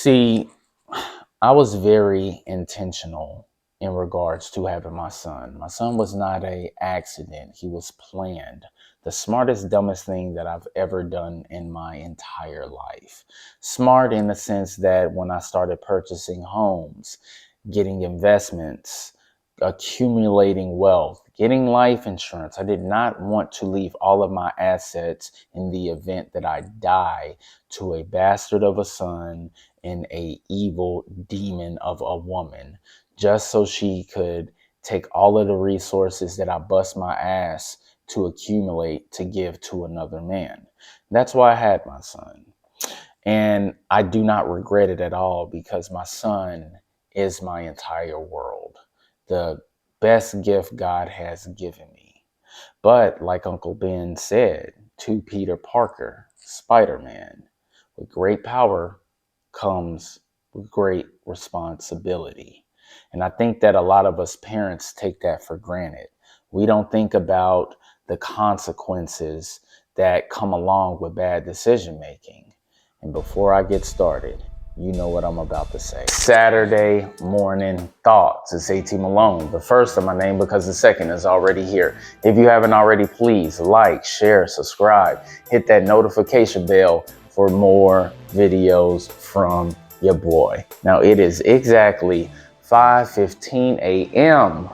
See, I was very intentional in regards to having my son. My son was not a accident. He was planned. The smartest, dumbest thing that I've ever done in my entire life. Smart in the sense that when I started purchasing homes, getting investments, accumulating wealth, getting life insurance, I did not want to leave all of my assets in the event that I die to a bastard of a son and a evil demon of a woman, just so she could take all of the resources that I bust my ass to accumulate to give to another man. That's why I had my son. And I do not regret it at all because my son is my entire world. The best gift God has given me. But like Uncle Ben said to Peter Parker, Spider-Man, with great power comes with great responsibility. And I think that a lot of us parents take that for granted. We don't think about the consequences that come along with bad decision making. And before I get started, you know what I'm about to say. Saturday morning thoughts. It's AT Malone. The first of my name because the second is already here. If you haven't already, please like, share, subscribe, hit that notification bell for more videos from your boy. Now it is exactly 5:15 a.m.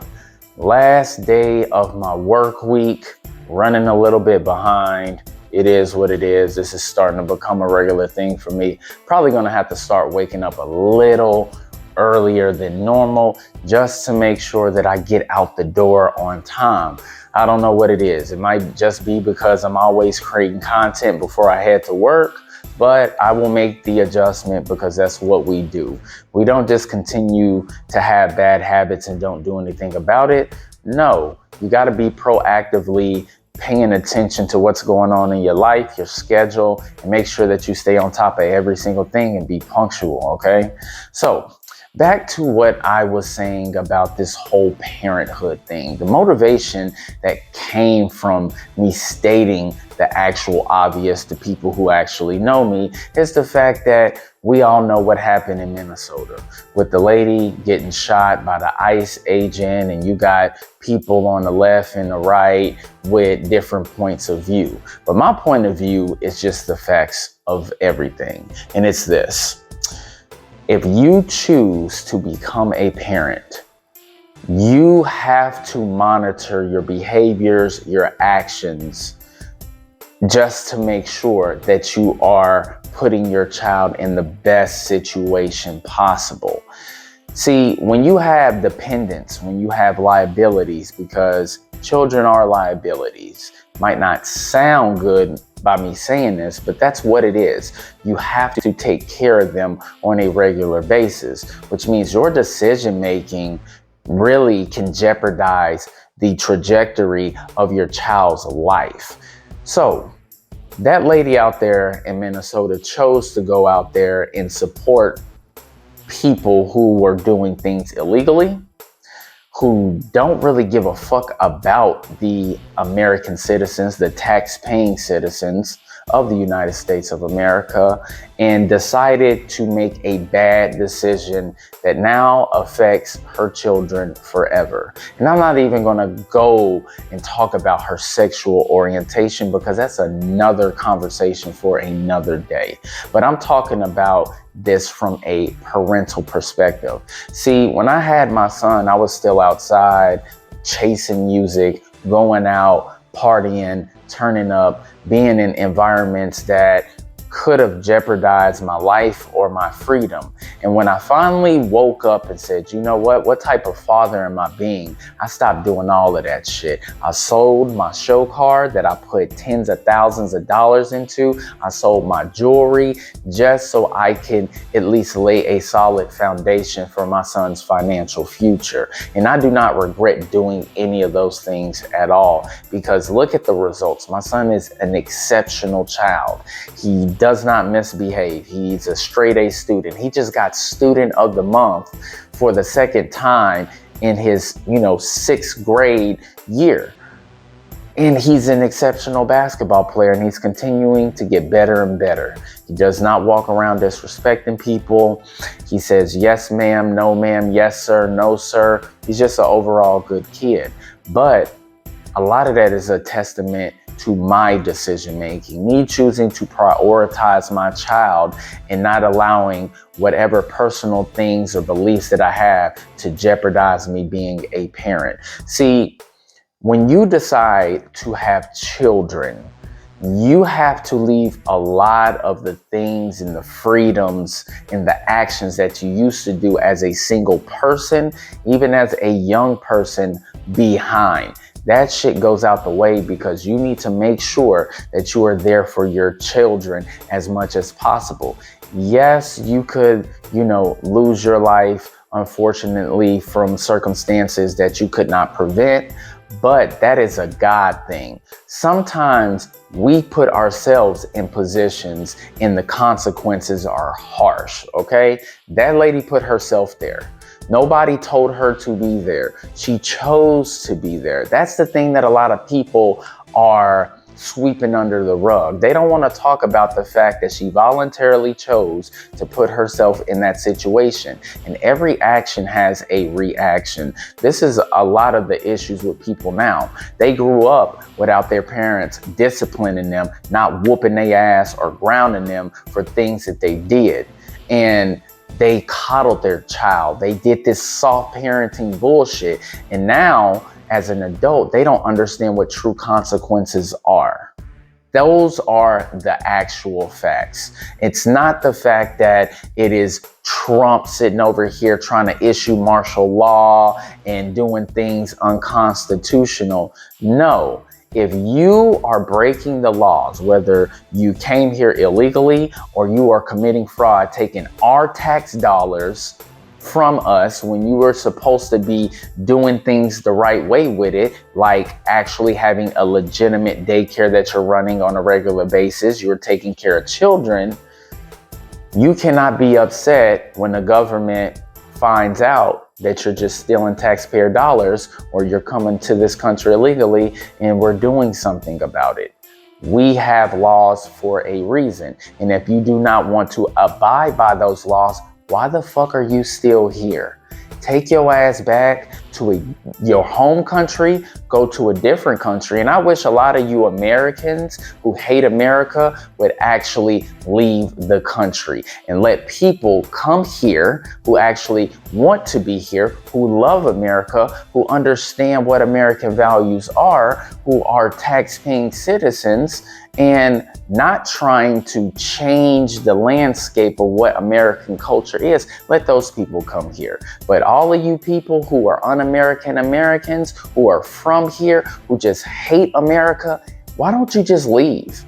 Last day of my work week, running a little bit behind. It is what it is. This is starting to become a regular thing for me. Probably gonna have to start waking up a little earlier than normal just to make sure that I get out the door on time. I don't know what it is. It might just be because I'm always creating content before I head to work, but I will make the adjustment because that's what we do. We don't just continue to have bad habits and don't do anything about it. No, you got to be proactively paying attention to what's going on in your life, your schedule, and make sure that you stay on top of every single thing and be punctual, okay? So back to what I was saying about this whole parenthood thing. The motivation that came from me stating the actual obvious to people who actually know me is the fact that we all know what happened in Minnesota with the lady getting shot by the ICE agent, and you got people on the left and the right with different points of view. But my point of view is just the facts of everything. And it's this. If you choose to become a parent, you have to monitor your behaviors, your actions, just to make sure that you are putting your child in the best situation possible. See, when you have dependents, when you have liabilities, because children are liabilities, might not sound good by me saying this, but that's what it is. You have to take care of them on a regular basis, which means your decision making really can jeopardize the trajectory of your child's life. So that lady out there in Minnesota chose to go out there and support people who were doing things illegally, who don't really give a fuck about the American citizens, the tax-paying citizens of the United States of America, and decided to make a bad decision that now affects her children forever. And I'm not even gonna go and talk about her sexual orientation because that's another conversation for another day. But I'm talking about this from a parental perspective. See, when I had my son, I was still outside chasing music, going out, partying, turning up, being in environments that could have jeopardized my life or my freedom. And when I finally woke up and said, you know what type of father am I being? I stopped doing all of that shit. I sold my show car that I put tens of thousands of dollars into. I sold my jewelry just so I can at least lay a solid foundation for my son's financial future. And I do not regret doing any of those things at all, because look at the results. My son is an exceptional child. He does not misbehave. He's a straight A student. He just got student of the month for the second time in his, sixth grade year. And he's an exceptional basketball player, and he's continuing to get better and better. He does not walk around disrespecting people. He says, yes, ma'am, no, ma'am, yes, sir, no, sir. He's just an overall good kid. But a lot of that is a testament to my decision making, me choosing to prioritize my child and not allowing whatever personal things or beliefs that I have to jeopardize me being a parent. See, when you decide to have children, you have to leave a lot of the things and the freedoms and the actions that you used to do as a single person, even as a young person, behind. That shit goes out the way because you need to make sure that you are there for your children as much as possible. Yes, you could, lose your life, unfortunately, from circumstances that you could not prevent, but that is a God thing. Sometimes we put ourselves in positions and the consequences are harsh, okay? That lady put herself there. Nobody told her to be there. She chose to be there. That's the thing that a lot of people are sweeping under the rug. They don't want to talk about the fact that she voluntarily chose to put herself in that situation. And every action has a reaction. This is a lot of the issues with people now. They grew up without their parents disciplining them, not whooping their ass or grounding them for things that they did. And they coddled their child. They did this soft parenting bullshit. And now, as an adult, they don't understand what true consequences are. Those are the actual facts. It's not the fact that it is Trump sitting over here trying to issue martial law and doing things unconstitutional. No. If you are breaking the laws, whether you came here illegally or you are committing fraud, taking our tax dollars from us when you were supposed to be doing things the right way with it, like actually having a legitimate daycare that you're running on a regular basis, you're taking care of children, you cannot be upset when the government finds out that you're just stealing taxpayer dollars or you're coming to this country illegally and we're doing something about it. We have laws for a reason. And if you do not want to abide by those laws, why the fuck are you still here? Take your ass back to your home country, go to a different country. And I wish a lot of you Americans who hate America would actually leave the country and let people come here who actually want to be here, who love America, who understand what American values are, who are tax-paying citizens, and not trying to change the landscape of what American culture is. Let those people come here. But all of you people who are un-American Americans, who are from here, who just hate America, why don't you just leave?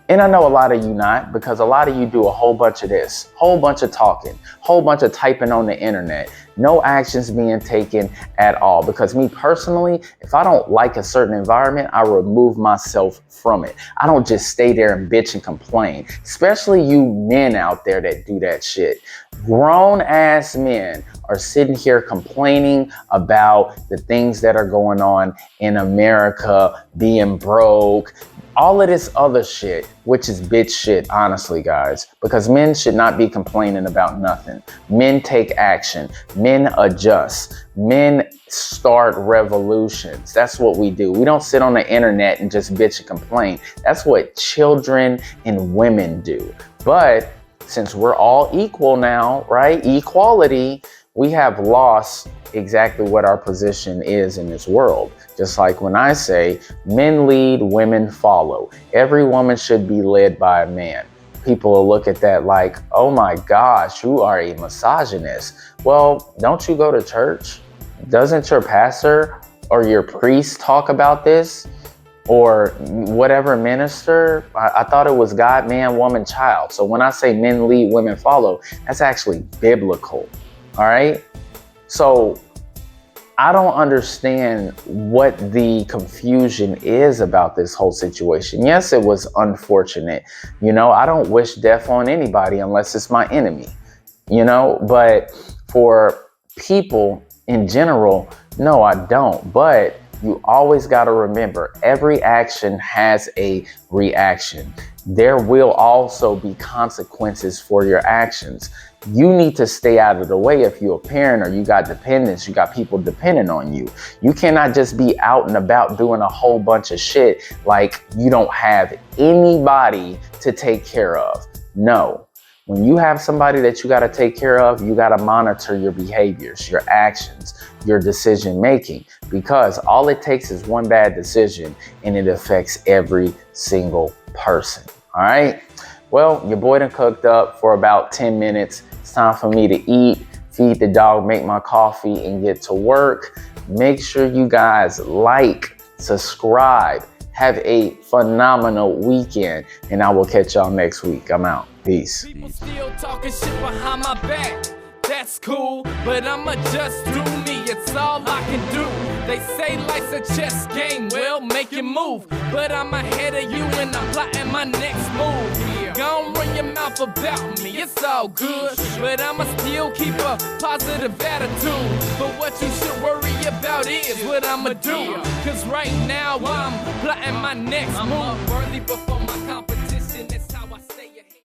And I know a lot of you not, because a lot of you do a whole bunch of this, whole bunch of talking, whole bunch of typing on the internet, no actions being taken at all. Because me personally, if I don't like a certain environment, I remove myself from it. I don't just stay there and bitch and complain, especially you men out there that do that shit. Grown ass men are sitting here complaining about the things that are going on in America, being broke, all of this other shit, which is bitch shit, honestly, guys, because men should not be complaining about nothing. Men take action. Men adjust. Men start revolutions. That's what we do. We don't sit on the internet and just bitch and complain. That's what children and women do. But since we're all equal now, right? Equality, we have lost exactly what our position is in this world. Just like when I say men lead, women follow. Every woman should be led by a man. People will look at that like, oh my gosh, you are a misogynist. Well, don't you go to church? Doesn't your pastor or your priest talk about this? Or whatever minister? I thought it was God, man, woman, child. So when I say men lead, women follow, that's actually biblical. All right? So I don't understand what the confusion is about this whole situation. Yes, it was unfortunate. I don't wish death on anybody unless it's my enemy, but for people in general, no, I don't. But You always got to remember, every action has a reaction. There will also be consequences for your actions. You need to stay out of the way if you're a parent or you got dependents, you got people dependent on you. You cannot just be out and about doing a whole bunch of shit like you don't have anybody to take care of. No. When you have somebody that you got to take care of, you got to monitor your behaviors, your actions, your decision making, because all it takes is one bad decision and it affects every single person. All right. Well, your boy done cooked up for about 10 minutes. It's time for me to eat, feed the dog, make my coffee, and get to work. Make sure you guys like, subscribe, have a phenomenal weekend, and I will catch y'all next week. I'm out. Peace. People still talking shit behind my back. That's cool, but I'ma just do me. It's all I can do. They say life's a chess game. Well, make it move. But I'm ahead of you and I'm plotting my next move. Gon' run your mouth about me. It's all good, but I'ma still keep a positive attitude. But what you should worry about is what I'ma do. Cause right now I'm plotting my next move. I'm worthy before my competition. It's time